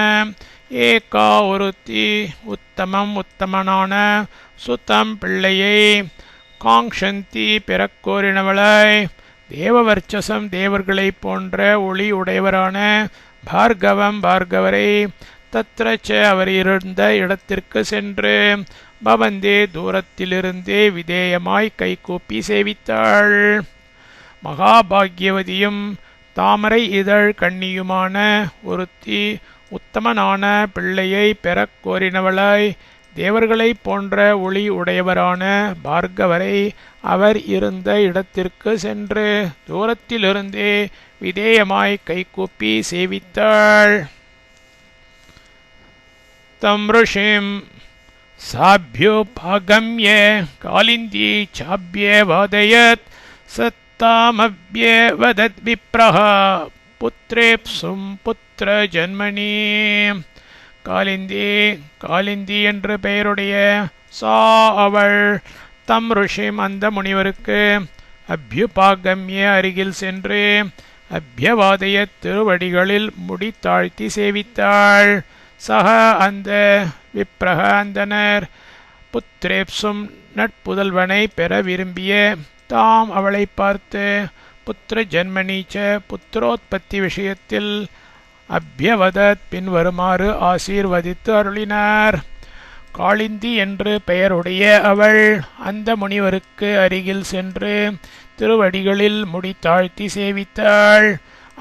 ஏகா ஒருத்தி உத்தமம் உத்தமனான சுத்தம் பிள்ளையை காங்க்ஷந்தி பிறக்கோரினவளாய் தேவவர்ச்சசம் தேவர்களைப் போன்ற ஒளி உடையவரான பார்கவம் பார்கவரை தத்ரச்ச அவர் இருந்த இடத்திற்கு சென்று பவந்தே தூரத்திலிருந்தே விதேயமாய் கைகூப்பி சேவித்தாள். மகாபாகியவதியும் தாமரை இதழ் கண்ணியுமான ஒருத்தி உத்தமனான பிள்ளையை பெறக் கோரினவளாய் தேவர்களைப் போன்ற ஒளி உடையவரான பார்கவரை அவர் இருந்த இடத்திற்கு சென்று தூரத்திலிருந்தே விதேயமாய் கைகூப்பி சேவித்தாள். தம் ருஷிம் சாப்யோபாகம்ய காலிந்தி சாப்யவாதயத் சத்தாமப்யவதத் விப்ரஹ புத்ரேப்சும் புத்திர ஜன்மனி. காலிந்தி காலிந்தி என்று பெயருடைய சா அவள் தம் ருஷிம் அந்த முனிவருக்கு அப்யுபாகம்ய அருகில் சென்று அப்யவாதய திருவடிகளில் முடி தாழ்த்தி சேவித்தாள். சக அந்த விப்ரஹ அந்தனர் புத்ரேப்சும் நட்புதல்வனை பெற விரும்பிய தாம் அவளை பார்த்து புத்திர ஜன்மனீச்ச புத்திரோத்பத்தி விஷயத்தில் அப்யவதத் பின்வருமாறு ஆசீர்வதித்து அருளினார். காளிந்தி என்று பெயருடைய அவள் அந்த முனிவருக்கு அருகில் சென்று திருவடிகளில் முடி தாழ்த்தி சேவித்தாள்.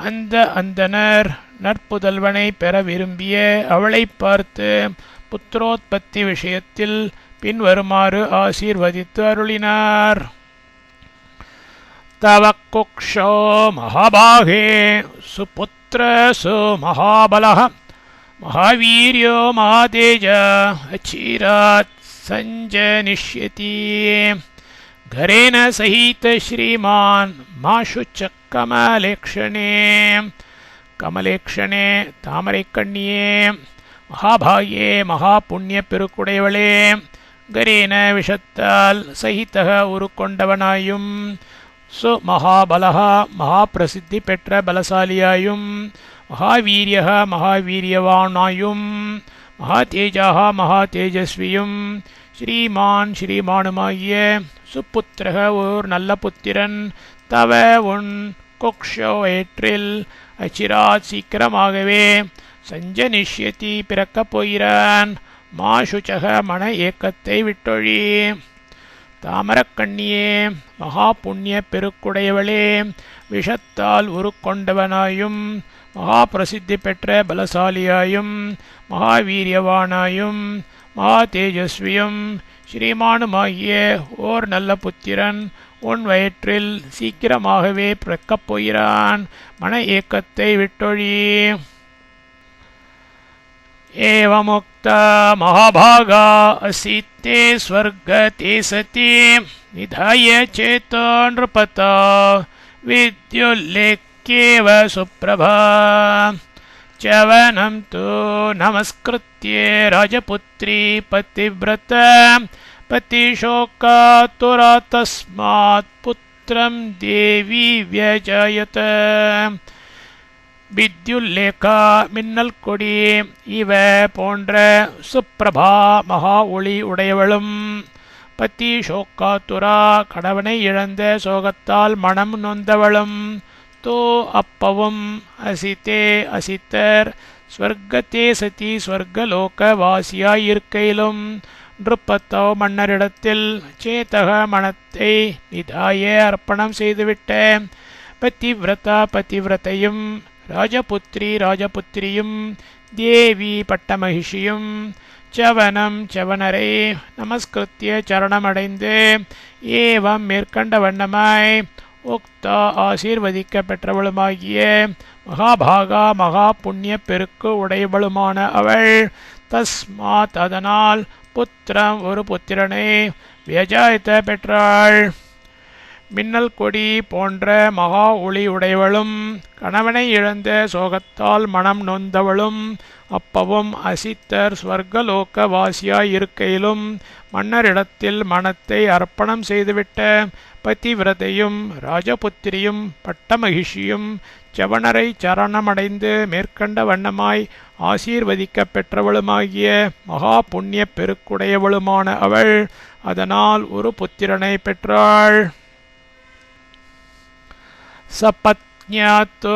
அந்த அந்தனர் நற்புதல்வனை பெற விரும்பிய அவளை பார்த்து புத்திரோத்பத்தி விஷயத்தில் பின்வருமாறு ஆசீர்வதித்து அருளினார். தவ குக்ஷோ மகாபாகே சுபுத்திர சு மகாபலஹ மகாவீர்யோ மகாதேஜ அச்சீராத் சஞ்சனிஷ்யதி கரேன சகித ஸ்ரீமான் மாஷுச்ச கமலேக்ஷணே. கமலேக்ஷணே தாமரை கண்ணியே மகாபாகியே மகா புண்ணிய பெருக்குடையவளே கரேன விஷத்தால் சகிதக உருக்கொண்டவனாயும் சுமகாபலஹா மகாபிரசித்தி பெற்ற பலசாலியாயும் மகாவீரியக மகாவீரியவானாயும் மகாதேஜாக மகாதேஜஸ்வியும் ஸ்ரீமான் ஸ்ரீமானுமாகிய சுப்புத்திரக ஓர் நல்ல புத்திரன் தவ உன் கொக்ஷோ வயிற்றில் அச்சிராத் சீக்கிரமாகவே சஞ்சனிஷ்யதி பிறக்கப் போகிறான். மாசுச்சக மன ஏக்கத்தை விட்டொழி. தாமரக்கண்ணியே மகா புண்ணிய பெருக்குடையவளே, விஷத்தால் உருக்கொண்டவனாயும் மகா பிரசித்தி பெற்ற பலசாலியாயும் மகாவீரியவானாயும் மகா தேஜஸ்வியும் ஸ்ரீமானுமாகிய ஓர் நல்ல புத்திரன் உன் வயிற்றில் சீக்கிரமாகவே பிறக்கப் போகிறான். மன ஏக்கத்தை விட்டொழி. एवमुक्ता महाभागा असीते स्वर्गते सति निधाय चेतो नृपता विद्युल्लेख्येव सुप्रभा च्यवनं तु नमस्कृत्य राजपुत्री पतिव्रत पतिशोकातुरा तस्मात् पुत्रं देवी व्यजायत. வித்யுல்லேகா மின்னல் கொடி இவ போன்ற சுப்பிரபா மகா ஒளி உடையவளும் பத்தி ஷோக்காத்துரா கடவனை இழந்த சோகத்தால் மனம் நொந்தவளும் தோ அப்பவும் அசித்தே அசித்தர் ஸ்வர்கத்தே சதி ஸ்வர்கலோக வாசியாயிருக்கையிலும் நிருப்பத்தோ மன்னரிடத்தில் சேதக மனத்தை நிதாய அர்ப்பணம் செய்துவிட்ட பத்திவிரதா பத்திவிரதையும் ராஜபுத்திரி ராஜபுத்திரியும் தேவி பட்டமகிஷியும் சவனம் சவனரை நமஸ்கிருத்திய சரணமடைந்து ஏவம் மேற்கண்ட வண்ணமாய் உக்தா ஆசீர்வதிக்க பெற்றவளுமாகிய மகாபாகா மகா புண்ணிய பெருக்கு உடையவளுமான அவள் தஸ்மாத் அதனால் புத்திரம் ஒரு புத்திரனை வியஜாயத்த பெற்றாள். மின்னல் கொடி போன்ற மகா ஒளி உடையவளும் கணவனை இழந்த சோகத்தால் மனம் நொந்தவளும் அப்பவும் அசித்தர் ஸ்வர்கலோக வாசியாயிருக்கையிலும் மன்னரிடத்தில் மனத்தை அர்ப்பணம் செய்துவிட்ட பதிவிரதையும் ராஜபுத்திரியும் பட்டமகிஷியும் சவணரை சரணமடைந்து மேற்கண்ட வண்ணமாய் ஆசீர்வதிக்க பெற்றவளுமாகிய மகா புண்ணிய பெருக்குடையவளுமான அவள் அதனால் ஒரு புத்திரனை பெற்றாள். सपत्न्यातो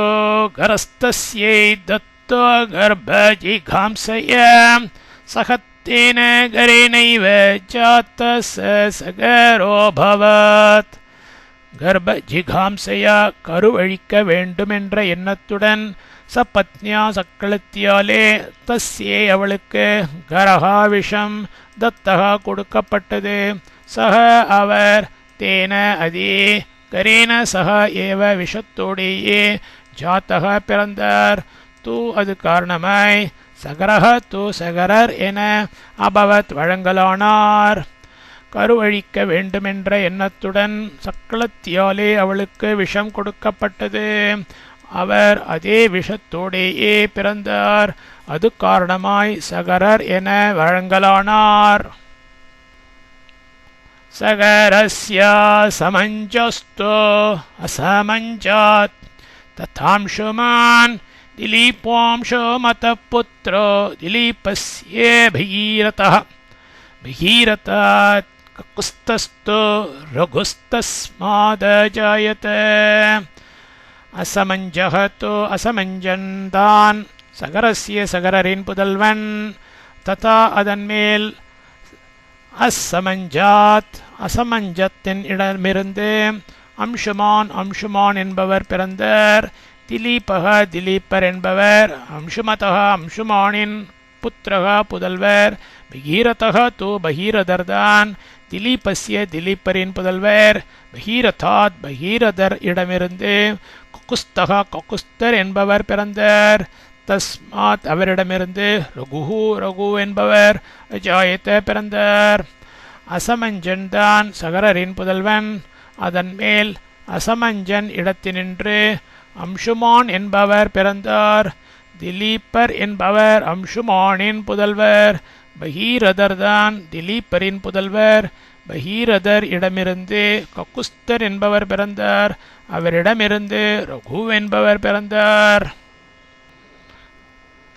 गरस्तस्यै दत्तो गर्भजिघांसय सहत्तेन गरेणैव जातः सगरोऽभवत्. கர்ப்பஜிகாம்சையா கருவழிக்க வேண்டுமென்ற எண்ணத்துடன் சபத்னியா சக்களத்தியாலே தஸ்யே அவளுக்கு கரஹா விஷம் தத்தகா கொடுக்கப்பட்டது. சக அவர் தேன அதே கரேன சக ஏவ விஷத்தோடையே ஜாத்தக பிறந்தார். தூ அது காரணமாய் சகரஹ தூ சகரர் என அபவத் வழங்கலானார். கருவழிக்க வேண்டுமென்ற எண்ணத்துடன் சக்களத்தியாலே அவளுக்கு விஷம் கொடுக்கப்பட்டது. அவர் அதே விஷத்தோடையே பிறந்தார். அது காரணமாய் சகரர் என வழங்கலானார். சகரஸ்யா சமஞ்சஸ்தோ அசமஞ்சாத் ததாம்சுமான் திலீபோம்சோ மதபுத்ரோ திலீபஸ்யே பகீரதः பகீரதாத் ககுஸ்தஸ்தோ ரகுஸ்தஸ்மாதஜாயத. அசமஞ்சகத்தோ அசமஞ்சன்தான் சகரஸ்ய சகரரின் புதல்வன். ததா அதன்மேல் அசமஞ்சாத் அசமஞ்சத்தின் இடமிருந்து அம்சுமான் அம்சுமான் என்பவர் பிறந்தார். திலீபக திலீப்பர் என்பவர். அம்சுமதக அம்சுமானின் புத்திரக புதல்வர். பகீரதக தூ பகீரதர்தான் திலீபஸ்ய திலீப்பரின் புதல்வர். பகீரதாத் பகீரதர் இடமிருந்து ககுஸ்தக ககுஸ்தர் என்பவர் பிறந்தார். தஸ்மாத் அவரிடமிருந்து ரகுஹு ரகு என்பவர் அஜாயத்த பிறந்தார். அசமஞ்சன் தான் சகரரின் புதல்வன். அதன் மேல் அசமஞ்சன் இடத்தினின்று அம்சுமான் என்பவர் பிறந்தார். திலீப்பர் என்பவர் அம்சுமானின் புதல்வர். பகீரதர்தான் திலீப்பரின் புதல்வர். பகீரதர் இடமிருந்து ககுஸ்தர் என்பவர் பிறந்தார். அவரிடமிருந்து ரகு என்பவர் பிறந்தார்.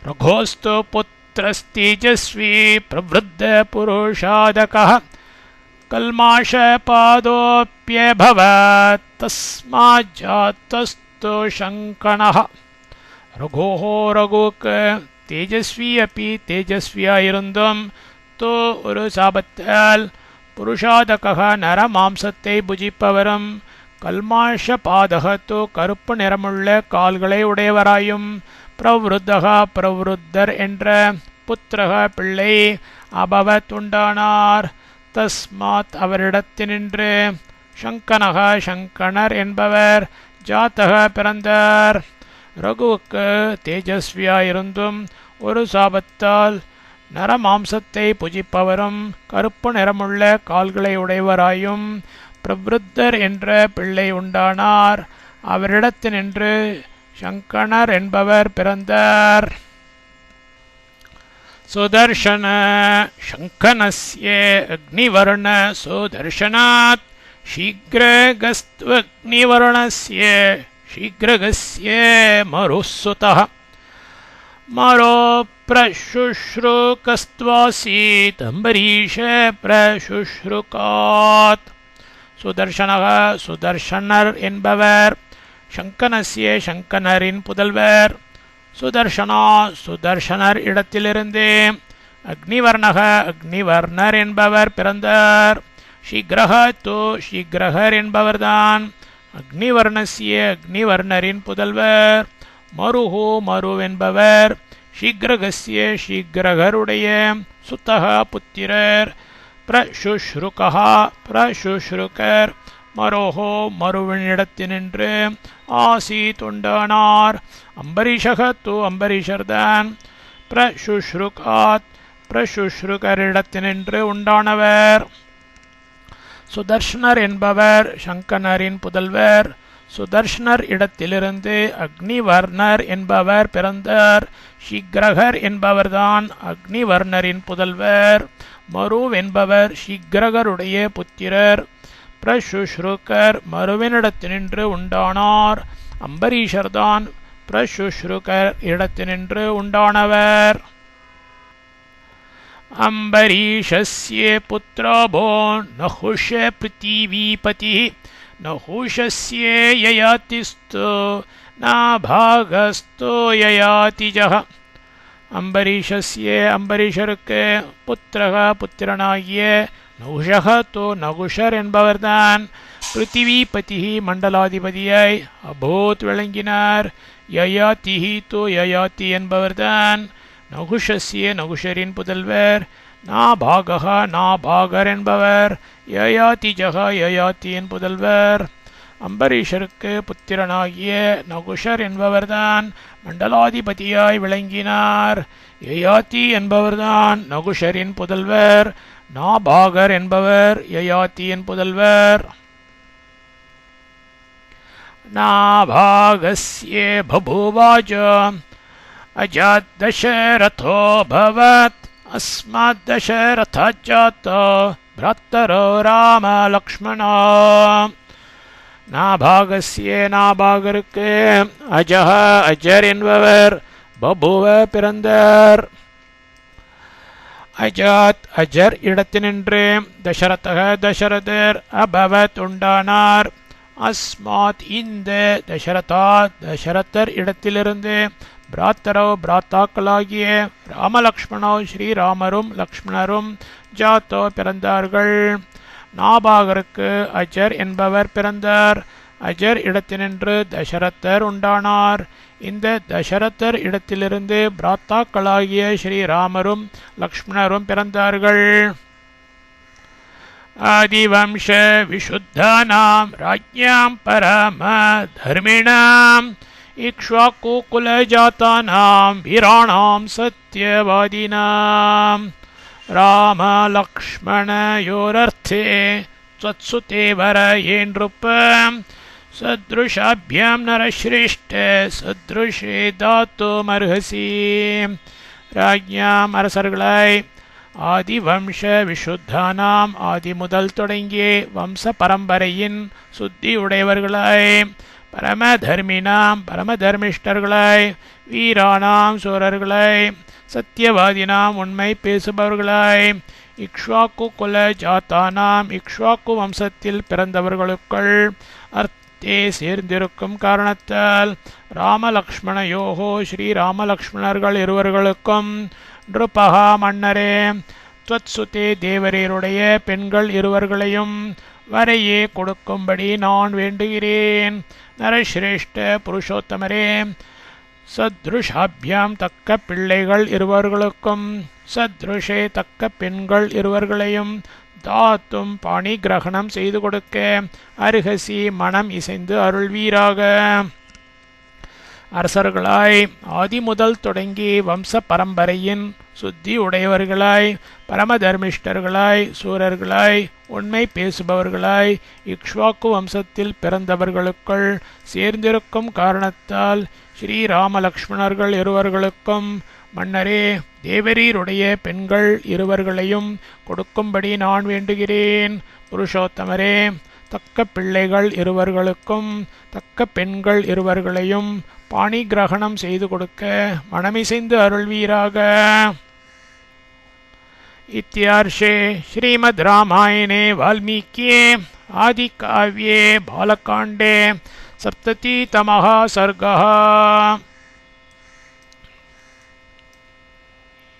ரகோஸ்து புத்திரஸ்தேஜஸ்வி பிரவருத்த புருஷாதகः கல்மாஷபாதோப்யபவத் தஸ்மாஜ்ஜாதஸ்து சங்கணः. ரகோஹோ ரகுக்கு தேஜஸ்வி அப்பி தேஜஸ்வியாயிருந்தும் தோ ஒரு சாபத்தால் புருஷாதக நர மாம்சத்தை புஜிப்பவரும் கல்மாஷபாதக தோ கருப்பு நிறமுள்ள கால்களை உடையவராயும் பிரவருத்தக பிரவருத்தர் என்ற புத்திரக பிள்ளை அபவத் உண்டானார். தஸ்மாத் அவரிடத்தினின்று சங்கனக சங்கணர் என்பவர் ஜாத்தக பிறந்தார். ரகுவுக்கு தேஜஸ்வியாயிருந்தும் ஒரு சாபத்தால் நரமாம்சத்தை புஜிப்பவரும் கருப்பு நிறமுள்ள கால்களை உடையவராயும் பிரவருத்தர் என்ற பிள்ளை உண்டானார். அவரிடத்தினின்று சங்கணர் என்பவர் பிறந்தார். சுதர்ஷன சங்கனஸ்ய அக்னிவர்ண சுதர்ஷனாத் சீக்ரகஸ்த்வக்னிவர்ணஸ்ய சீக்ரகஸ்ய மருசுதः. மரோ பிரசுஷ்ருகஸ்த்வாசீத் அம்பரீஷ பிரசுஷ்ருகாத். சுதர்ஷனக சுதர்ஷனர் என்பவர் சங்கனஸ்ய சங்கனரின் புதல்வர். சுதர்ஷனா சுதர்ஷனர் இடத்திலிருந்து அக்னிவர்ணக அக்னிவர்ணர் என்பவர் பிறந்தார். சீக்ரக தோ சீக்ரகர் என்பவர்தான் அக்னிவர்ணஸ்ய அக்னிவர்ணரின் புதல்வர். மருஹோ மருவென்பவர் சீக்ரகஸ்ய சீக்ரகருடைய சுத்தக புத்திரர். பிரசுஷ்ருகः பிரசுஷ்ருகர் மரோஹோ மருவினிடத்தினின்று ஆசீத் உண்டானார். அம்பரீஷக தோ அம்பரீஷர்தான் பிரசுஷ்ருகாத் பிரசுஷ்ருகரிடத்தினின்று உண்டானவர். சுதர்ஷனர் என்பவர் சங்கனரின் புதல்வர். சுதர்ஷனர் இடத்திலிருந்து அக்னிவர்ணர் என்பவர் பிறந்தார். சீக்ரகர் என்பவர்தான் அக்னிவர்ணரின் புதல்வர். மருவென்பவர் சீக்ரகருடைய புத்திரர். பிரசுஷ்ருகர் மருவினிடத்தினின்று உண்டானார். அம்பரீஷர்தான் பிரசுஷ்ருகர் இடத்தினின்று உண்டானவர். அம்பரீஷஸ்ய புத்ரபோ நஹுஷ பிருத்திவீபதிः நஹுஷஸ்ய யயாதிஸ்து நாபாகஸ்து யயாதிஜः. அம்பரீஷஸ்ய அம்பரீஷருக்கு புத்திரக புத்திரனாகிய நகுஷக தோ நகுஷர் என்பவர்தான் பிருத்திவீபதி மண்டலாதிபதியாய் அபோத் விளங்கினார். யயாதிஹி தோ யயாதி என்பவர்தான் நகுஷஸ்ய நகுஷரின் புதல்வர். நாபாகக நாபாகர் என்பவர் யயாதிஜக யயாத்தியின் புதல்வர். அம்பரீஷருக்கு புத்திரனாகிய நகுஷர் என்பவர்தான் மண்டலாதிபதியாய் விளங்கினார். யயாதி என்பவர்தான் நகுஷரின் புதல்வர். நாபாகர் என்பவர் யயாத்தியின் புதல்வர். நாபாகஸ்ய பபூவாஜ அஜாத் தசரதோ பவத் அஸ்மாத் தசரதாஜாதோ ப்ராத்தரோ ராம லக்ஷ்மணா. நாபாகஸ்ய நாபாகருக்கு அஜஹ அஜர் என்பவர் பபுவ பிறந்தார். அஜாத் அஜர் இடத்தினின்று தசரதக தசரதர் அபவத் உண்டானார். அஸ்மாத் இந்த தசரதாத் தசரதர் இடத்திலிருந்து பிராத்தரோ பிராத்தாக்களாகிய ராமலக்ஷ்மணோ ஸ்ரீராமரும் லக்ஷ்மணரும் ஜாத்தோ பிறந்தார்கள். நாபாகருக்கு அஜர் என்பவர் பிறந்தார். அஜர் இடத்தினின்று தசரதர் உண்டானார். இந்த தசரதர் இடத்திலிருந்து பிராத்தாக்களாகிய ஸ்ரீராமரும் லக்ஷ்மணரும் பிறந்தார்கள். ஆதிவம்ச விசுத்தானாம் ராஜ்யாம் பரம தர்மிணாம் இக்ஷ்வாகுகுலஜாதானாம் வீராணாம் சத்யவாதினாம். ராம லக்ஷ்மணயோரர்த்தே த்வத்சுதே வரயேன்றுப்ப सदृशाभ्यां नरश्रेष्ठ सदृशे दातुमर्हसि ராஜ்ஞாம் அரசர்களாய் ஆதி வம்ச விசுத்தானாம் ஆதி முதல் தொடங்கிய வம்ச பரம்பரையின் சுத்தி உடையவர்களாய் பரம தர்மினாம் பரம தர்மிஷ்டர்களாய் வீரானாம் சூரர்களாய் சத்தியவாதினாம் உண்மை பேசுபவர்களாய் இக்ஷ்வாக்கு குல ஜாத்தானாம் இக்ஷ்வாக்கு வம்சத்தில் பிறந்தவர்களுக்குள் அர்த்தே சேர்ந்திருக்கும் காரணத்தால் ராமலக்ஷ்மணயோகோ ஸ்ரீ ராமலக்ஷ்மணர்கள் இருவர்களுக்கும் நிருபகா மன்னரே துவத்சுதே தேவரீருடைய பெண்கள் இருவர்களையும் வரையே கொடுக்கும்படி நான் வேண்டுகிறேன். நரஸ்ரேஷ்ட புருஷோத்தமரே, சத்ருஷாபியாம் தக்க பிள்ளைகள் இருவர்களுக்கும் சத்ருஷே தக்க பெண்கள் இருவர்களையும் தாத்தும் பாணி கிரகணம் செய்து கொடுக்க அருகசி மனம் இசைந்து அருள்வீராக. அரசர்களாய் ஆதி முதல் தொடங்கி வம்ச பரம்பரையின் சுத்தி உடையவர்களாய் பரமதர்மிஷ்டர்களாய் சூரர்களாய் உண்மை பேசுபவர்களாய் இக்ஷ்வாக்கு வம்சத்தில் பிறந்தவர்களுக்குள் சேர்ந்திருக்கும் காரணத்தால் ஸ்ரீ ராமலக்ஷ்மணர்கள் இருவர்களுக்கும் மன்னரே தேவரீருடைய பெண்கள் இருவர்களையும் கொடுக்கும்படி நான் வேண்டுகிறேன். புருஷோத்தமரே, தக்க பிள்ளைகள் இருவர்களுக்கும் தக்க பெண்கள் இருவர்களையும் பாணி கிரகணம் செய்து கொடுக்க மனமிசைந்து அருள்வீராக. இத்தியார்ஷே ஸ்ரீமத் ராமாயணே வால்மீகியே ஆதிகாவ்யே பாலகாண்டே சப்ததிதமः சர்கः.